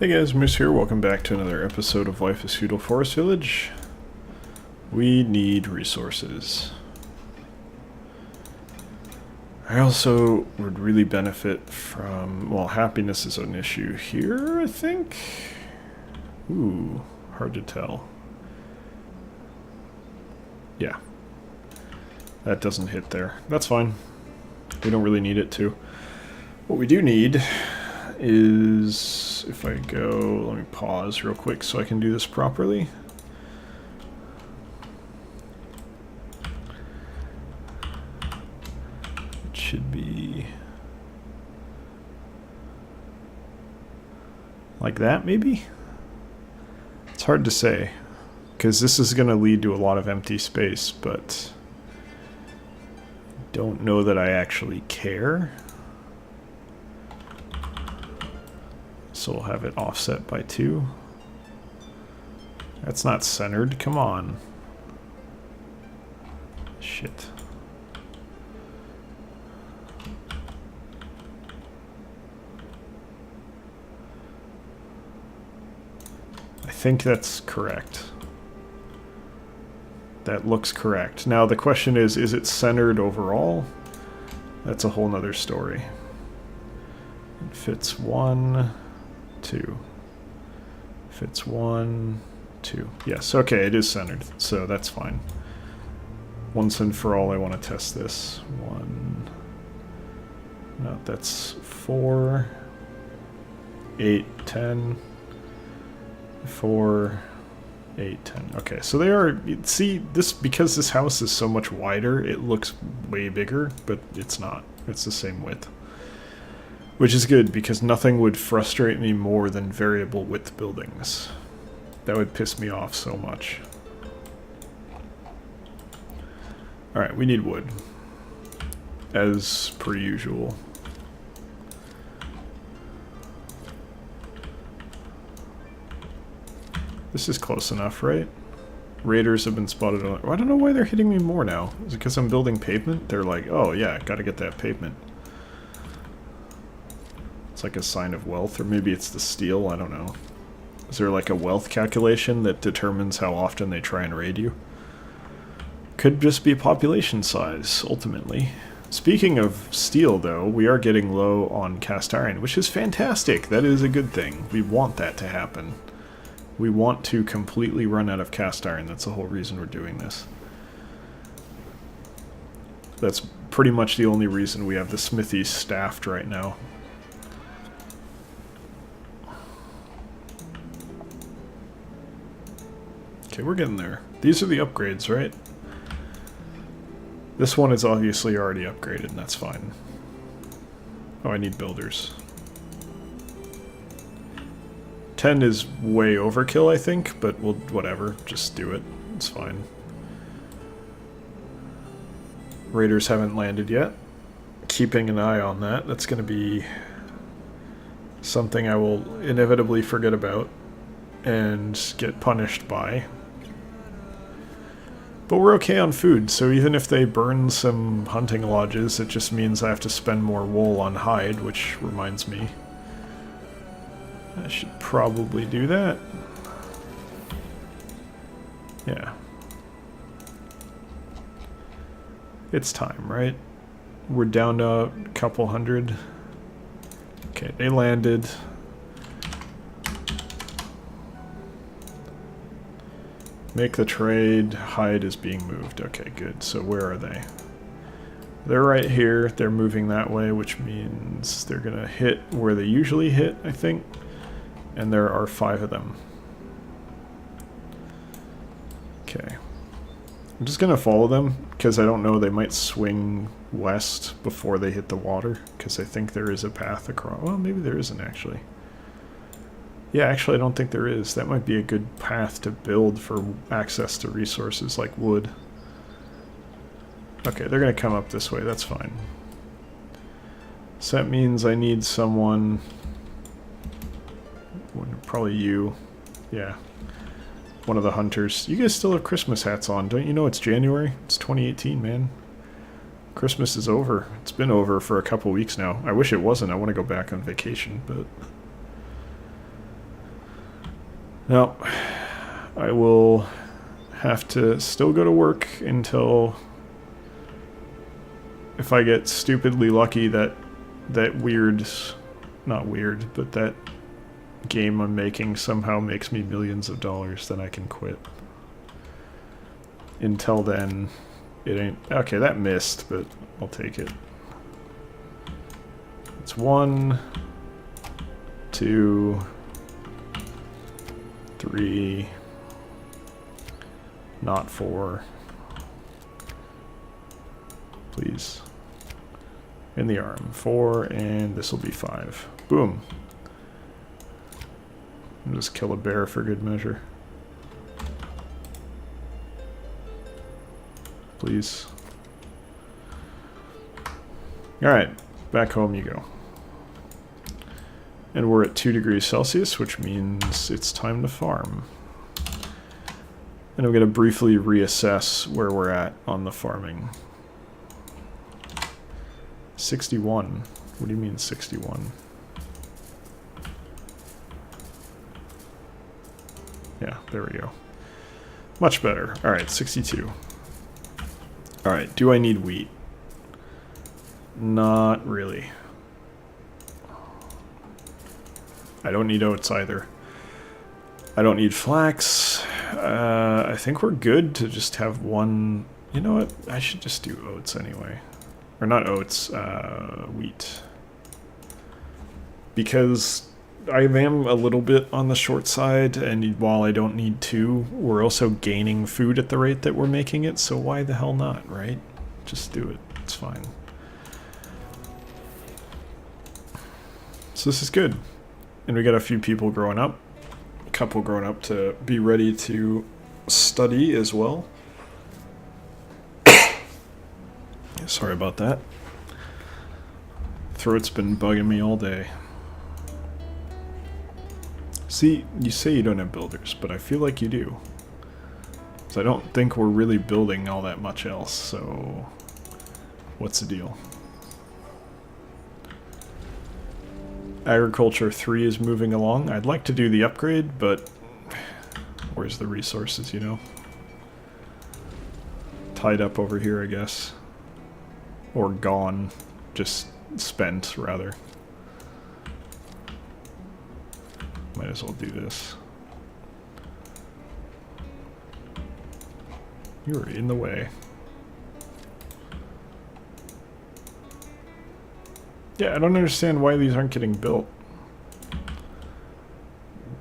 Hey guys, Moose here. Welcome back to another episode of Life is Feudal Forest Village. We need resources. I also would really benefit from, well, happiness is an issue here, I think? Ooh, hard to tell. Yeah. That doesn't hit there. That's fine. We don't really need it to. What we do need is, if I go, let me pause real quick so I can do this properly. It should be like that, maybe? It's hard to say, because this is going to lead to a lot of empty space, but I don't know that I actually care. So we'll have it offset by 2. That's not centered. Come on. Shit. I think that's correct. That looks correct. Now the question is it centered overall? That's a whole nother story. It fits 1, 2. Fits 1, 2. Yes, okay, it is centered, so that's fine. Once and for all, I want to test this. 1. No, that's 4. 8, 10. 4, 8, 10. Okay, so they are. See, this, because this house is so much wider, it looks way bigger, but it's not. It's the same width. Which is good, because nothing would frustrate me more than variable width buildings. That would piss me off so much. Alright, we need wood. As per usual. This is close enough, right? Raiders have been spotted on... I don't know why they're hitting me more now. Is it because I'm building pavement? They're like, oh yeah, gotta get that pavement. Like a sign of wealth, or maybe it's the steel, I don't know. Is there like a wealth calculation that determines how often they try and raid you? Could just be population size, ultimately. Speaking of steel, though, we are getting low on cast iron, which is fantastic. That is a good thing. We want that to happen. We want to completely run out of cast iron. That's the whole reason we're doing this. That's pretty much the only reason we have the smithy staffed right now. Okay, we're getting there. These are the upgrades, right? This one is obviously already upgraded, and that's fine. Oh, I need builders. 10 is way overkill, I think, but we'll, whatever, just do it. It's fine. Raiders haven't landed yet. Keeping an eye on that. That's going to be something I will inevitably forget about and get punished by. But we're okay on food, so even if they burn some hunting lodges, it just means I have to spend more wool on hide, which reminds me. I should probably do that. Yeah. It's time, right? We're down to a couple hundred. Okay, they landed. Make the trade. Hide is being moved. Okay, good. So where are they? They're right here. They're moving that way, which means they're going to hit where they usually hit, I think. And there are 5 of them. Okay. I'm just going to follow them, because I don't know, they might swing west before they hit the water, because I think there is a path across. Well, maybe there isn't, actually. Yeah, actually I don't think there is. That might be a good path to build for access to resources like wood. Okay, they're going to come up this way, that's fine. So that means I need someone... Probably you. Yeah. One of the hunters. You guys still have Christmas hats on, don't you know it's January? It's 2018, man. Christmas is over. It's been over for a couple weeks now. I wish it wasn't. I want to go back on vacation, but... Now, I will have to still go to work until, if I get stupidly lucky that weird, not weird, but that game I'm making somehow makes me millions of dollars, then I can quit. Until then, it ain't... Okay, that missed, but I'll take it. It's 1, 2, 3, not 4. Please. In the arm. 4, and this will be 5. Boom. I'll just kill a bear for good measure. Please. Alright, back home you go. And we're at 2 degrees Celsius, which means it's time to farm. And I'm going to briefly reassess where we're at on the farming. 61. What do you mean 61? Yeah, there we go. Much better. Alright, 62. Alright, do I need wheat? Not really. I don't need oats either. I don't need flax. I think we're good to just have one... You know what? I should just do oats anyway. Or not oats, wheat. Because I am a little bit on the short side, and while I don't need 2, we're also gaining food at the rate that we're making it, so why the hell not, right? Just do it. It's fine. So this is good. And we got a few people growing up. A couple growing up to be ready to study as well. Sorry about that. Throat's been bugging me all day. See, you say you don't have builders, but I feel like you do. So I don't think we're really building all that much else, so what's the deal? Agriculture 3 is moving along. I'd like to do the upgrade, but where's the resources, you know? Tied up over here, I guess. Or gone. Just spent, rather. Might as well do this. You are in the way. Yeah, I don't understand why these aren't getting built.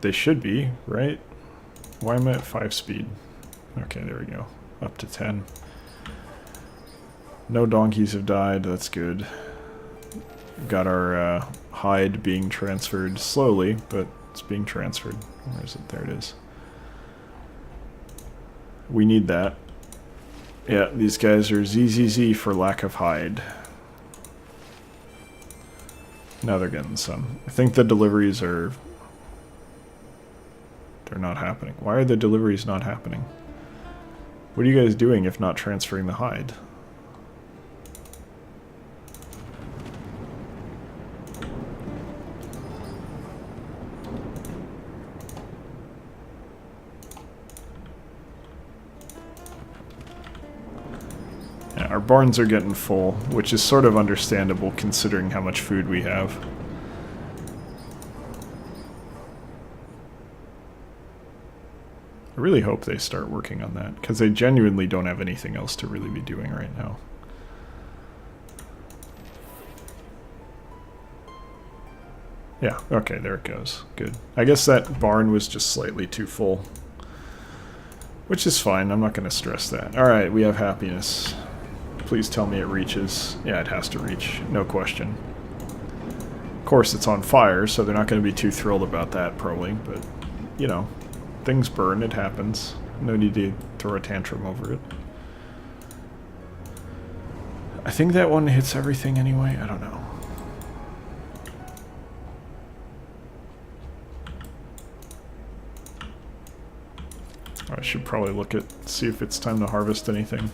They should be, right? Why am I at 5 speed? Okay, there we go. Up to 10. No donkeys have died, that's good. Got our hide being transferred slowly, but it's being transferred. Where is it? There it is. We need that. Yeah, these guys are ZZZ for lack of hide. Now they're getting some. I think the deliveries are... They're not happening. Why are the deliveries not happening? What are you guys doing if not transferring the hide? Yeah, our barns are getting full, which is sort of understandable considering how much food we have. I really hope they start working on that, because they genuinely don't have anything else to really be doing right now. Yeah, okay, there it goes. Good. I guess that barn was just slightly too full. Which is fine, I'm not going to stress that. Alright, we have happiness. Please tell me it reaches. Yeah, it has to reach, no question. Of course, it's on fire, so they're not going to be too thrilled about that, probably, but, you know, things burn, it happens. No need to throw a tantrum over it. I think that one hits everything anyway, I don't know. I should probably look at, see if it's time to harvest anything.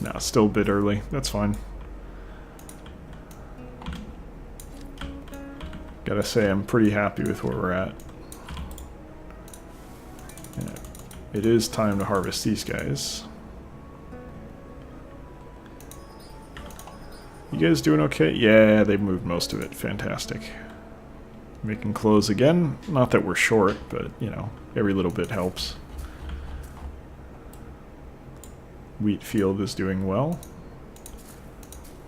Nah, still a bit early. That's fine. Gotta say, I'm pretty happy with where we're at. it is time to harvest these guys. You guys doing okay? Yeah, they moved most of it. Fantastic. Making clothes again. Not that we're short, but, you know, every little bit helps. Wheat field is doing well,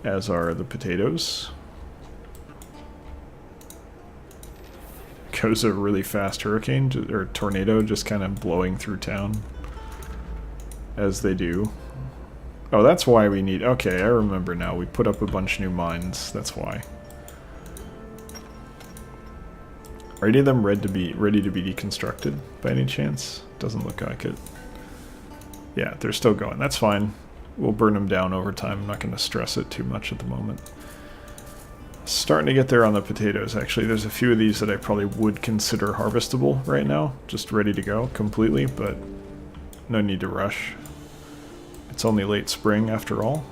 as are the potatoes. Goes a really fast hurricane, or tornado, just kind of blowing through town. As they do. Oh, that's why we need... Okay, I remember now. We put up a bunch of new mines. That's why. Are any of them ready to be deconstructed by any chance? Doesn't look like it. Yeah, they're still going. That's fine. We'll burn them down over time. I'm not going to stress it too much at the moment. Starting to get there on the potatoes, actually. There's a few of these that I probably would consider harvestable right now. Just ready to go completely, but no need to rush. It's only late spring after all.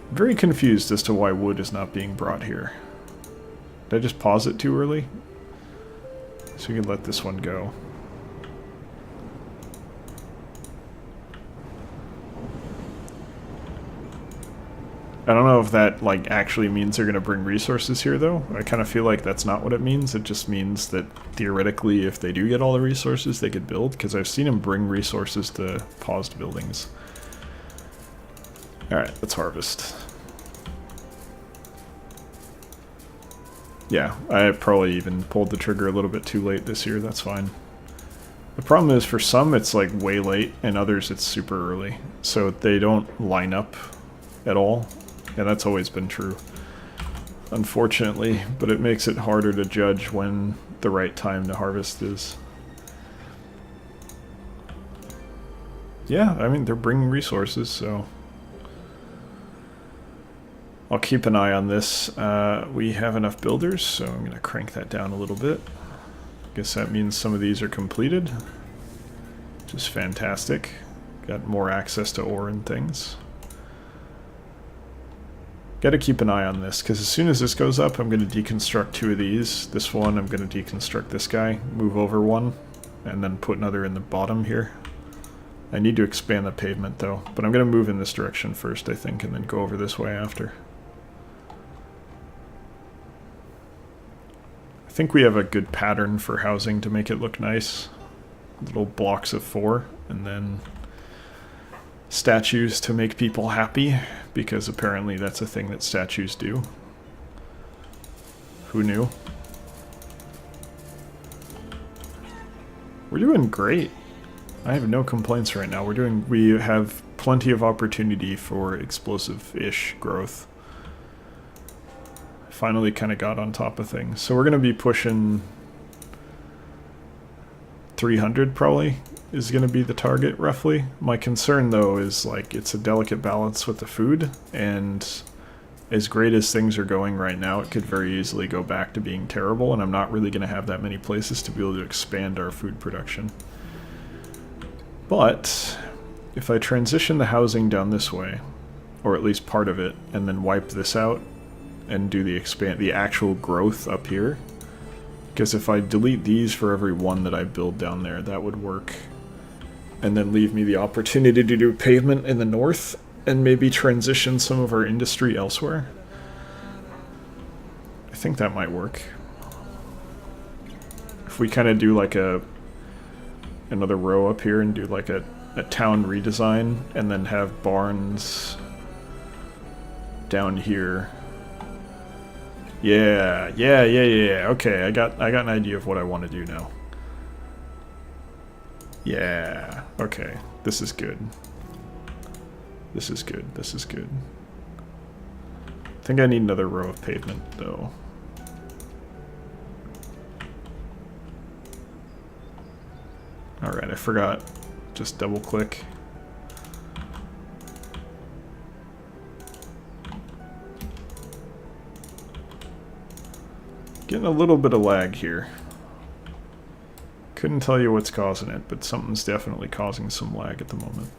I'm very confused as to why wood is not being brought here. Did I just pause it too early? So we can let this one go. I don't know if that like actually means they're going to bring resources here though. I kind of feel like that's not what it means. It just means that theoretically if they do get all the resources they could build, because I've seen them bring resources to paused buildings. Alright, let's harvest. Yeah, I probably even pulled the trigger a little bit too late this year. That's fine. The problem is for some it's like way late and others it's super early. So they don't line up at all. And that's always been true, unfortunately, but it makes it harder to judge when the right time to harvest is. Yeah, I mean, they're bringing resources, so I'll keep an eye on this. We have enough builders, so I'm going to crank that down a little bit. Guess that means some of these are completed, which is fantastic. Got more access to ore and things. Got to keep an eye on this, because as soon as this goes up, I'm going to deconstruct two of these. This one, I'm going to deconstruct this guy, move over one, and then put another in the bottom here. I need to expand the pavement, though, but I'm going to move in this direction first, I think, and then go over this way after. I think we have a good pattern for housing to make it look nice. Little blocks of 4, and then statues to make people happy, because apparently that's a thing that statues do. Who knew? We're doing great. I have no complaints right now. We have plenty of opportunity for explosive-ish growth. Finally kind of got on top of things. So we're going to be pushing 300 probably is going to be the target roughly. My concern though is like it's a delicate balance with the food, and as great as things are going right now, it could very easily go back to being terrible, and I'm not really going to have that many places to be able to expand our food production. But if I transition the housing down this way, or at least part of it, and then wipe this out and do the actual growth up here, because if I delete these for every one that I build down there, that would work. And then leave me the opportunity to do pavement in the north and maybe transition some of our industry elsewhere. I think that might work. If we kind of do like another row up here and do like a town redesign and then have barns down here. Yeah. Okay, I got an idea of what I want to do now. Yeah, okay. This is good. This is good. This is good. I think I need another row of pavement, though. Alright, I forgot. Just double click. Getting a little bit of lag here. Couldn't tell you what's causing it, but something's definitely causing some lag at the moment.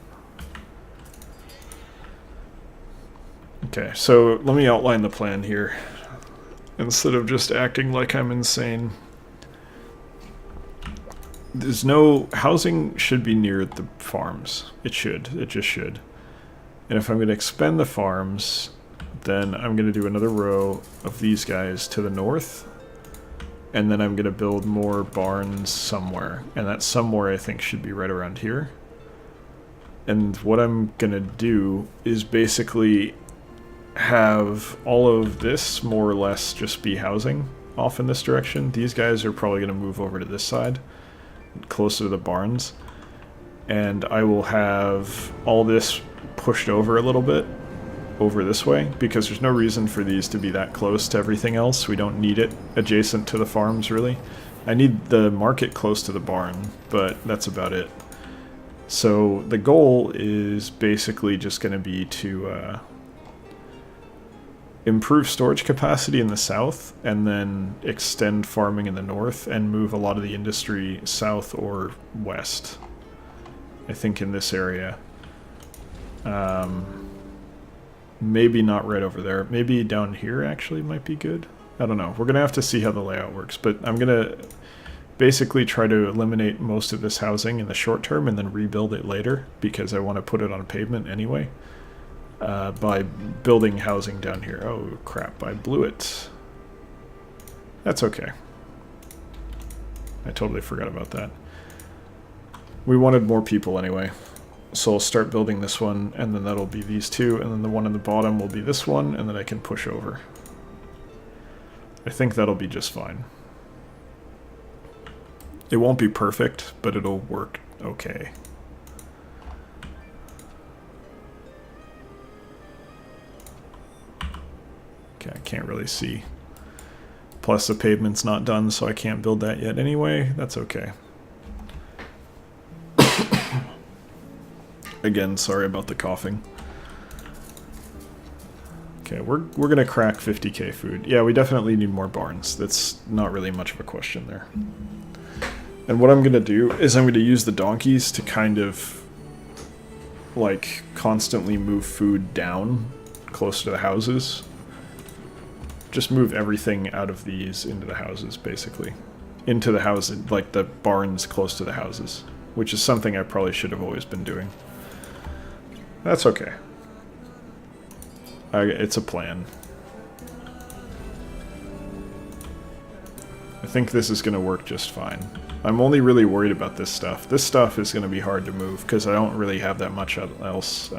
Okay, so let me outline the plan here, instead of just acting like I'm insane. there's no... Housing should be near the farms. It should. It just should. And if I'm going to expend the farms, then I'm going to do another row of these guys to the north. And then I'm going to build more barns somewhere. And that somewhere, I think, should be right around here. And what I'm going to do is basically have all of this more or less just be housing off in this direction. These guys are probably going to move over to this side, closer to the barns. And I will have all this pushed over a little bit over this way, because there's no reason for these to be that close to everything else. We don't need it adjacent to the farms, really. I need the market close to the barn, but that's about it. So the goal is basically just going to be to improve storage capacity in the south, and then extend farming in the north, and move a lot of the industry south or west. I think in this area. Maybe not right over there. Maybe down here actually might be good. I don't know. We're going to have to see how the layout works, but I'm going to basically try to eliminate most of this housing in the short term and then rebuild it later, because I want to put it on pavement anyway, by building housing down here. Oh crap, I blew it. That's okay. I totally forgot about that. We wanted more people anyway. So I'll start building this one, and then that'll be these two, and then the one on the bottom will be this one, and then I can push over. I think that'll be just fine. It won't be perfect, but it'll work okay. Okay, I can't really see. Plus the pavement's not done, so I can't build that yet anyway. That's okay. Again, sorry about the coughing. Okay, we're gonna crack 50k food. Yeah, we definitely need more barns. That's not really much of a question there. And what I'm gonna do is I'm gonna use the donkeys to kind of like constantly move food down close to the houses. Just move everything out of these into the houses, basically. Into the houses, like the barns close to the houses. Which is something I probably should have always been doing. That's okay. It's a plan. I think this is going to work just fine. I'm only really worried about this stuff. This stuff is going to be hard to move because I don't really have that much else,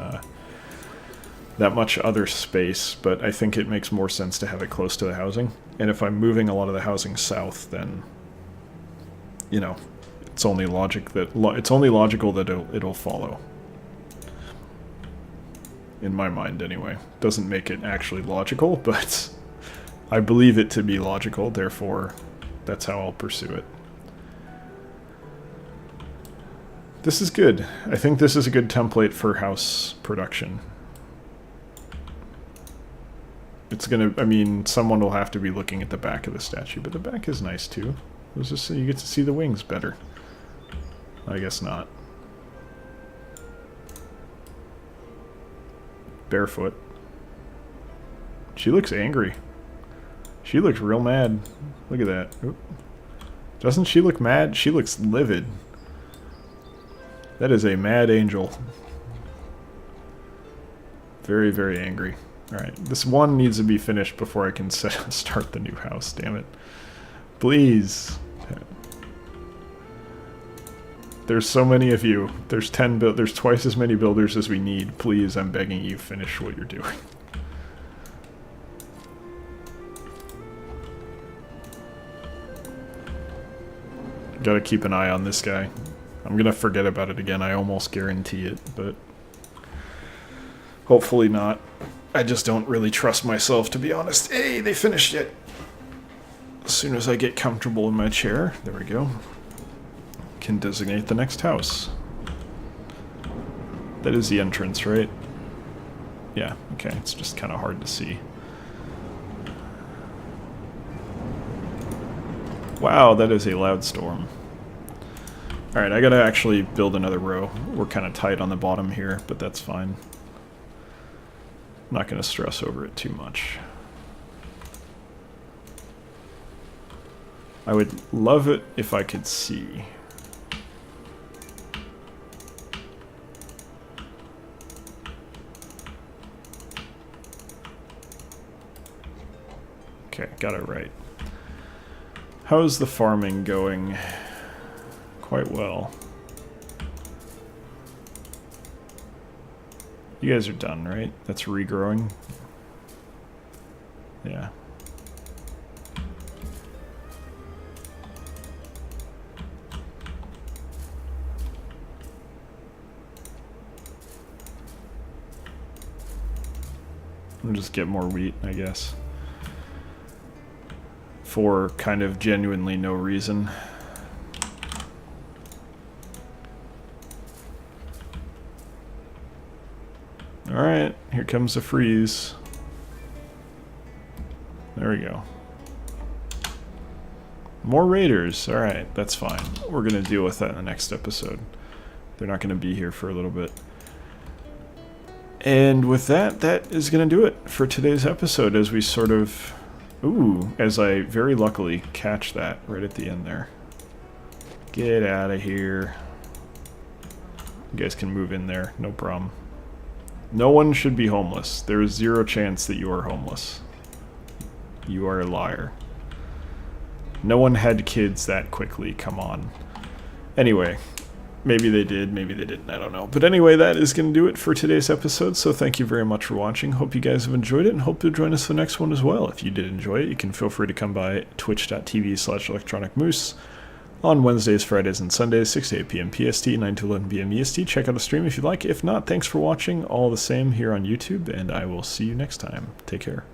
that much other space, but I think it makes more sense to have it close to the housing. And if I'm moving a lot of the housing south, then, you know, it's only logical that it'll follow. In my mind, anyway. Doesn't make it actually logical, but I believe it to be logical, therefore that's how I'll pursue it. This is good. I think this is a good template for house production. It's gonna, I mean, someone will have to be looking at the back of the statue, but the back is nice too. It's just so you get to see the wings better. I guess not. Barefoot. She looks angry. She looks real mad. Look at that. Oop. Doesn't she look mad? She looks livid. That is a mad angel. Very, very angry. Alright, this one needs to be finished before I can start the new house, damn it. Please. There's so many of you. There's there's twice as many builders as we need. Please, I'm begging you, finish what you're doing. Gotta keep an eye on this guy. I'm gonna forget about it again, I almost guarantee it, but hopefully not. I just don't really trust myself, to be honest. Hey, they finished it! As soon as I get comfortable in my chair, there we go. Can designate the next house. That is the entrance, right? Yeah, okay, it's just kind of hard to see. Wow, that is a loud storm. Alright, I gotta actually build another row. We're kind of tight on the bottom here, but that's fine. I'm not gonna stress over it too much. I would love it if I could see. got it right. How's the farming going? Quite well. You guys are done, right? That's regrowing? Yeah. I'll just get more wheat, I guess. For kind of genuinely no reason. Alright, here comes the freeze. There we go. More raiders. Alright, that's fine. We're going to deal with that in the next episode. They're not going to be here for a little bit. And with that, that is going to do it for today's episode as we sort of... Ooh, as I very luckily catch that right at the end there. Get out of here. You guys can move in there, no problem. No one should be homeless. There is zero chance that you are homeless. You are a liar. No one had kids that quickly, come on. Anyway, maybe they did, maybe they didn't, I don't know. But anyway, that is going to do it for today's episode, so thank you very much for watching. Hope you guys have enjoyed it, and hope you'll join us for the next one as well. If you did enjoy it, you can feel free to come by twitch.tv/electronicmoose on Wednesdays, Fridays, and Sundays, 6 to 8 p.m. PST, 9 to 11 p.m. EST. Check out the stream if you'd like. If not, thanks for watching all the same here on YouTube, and I will see you next time. Take care.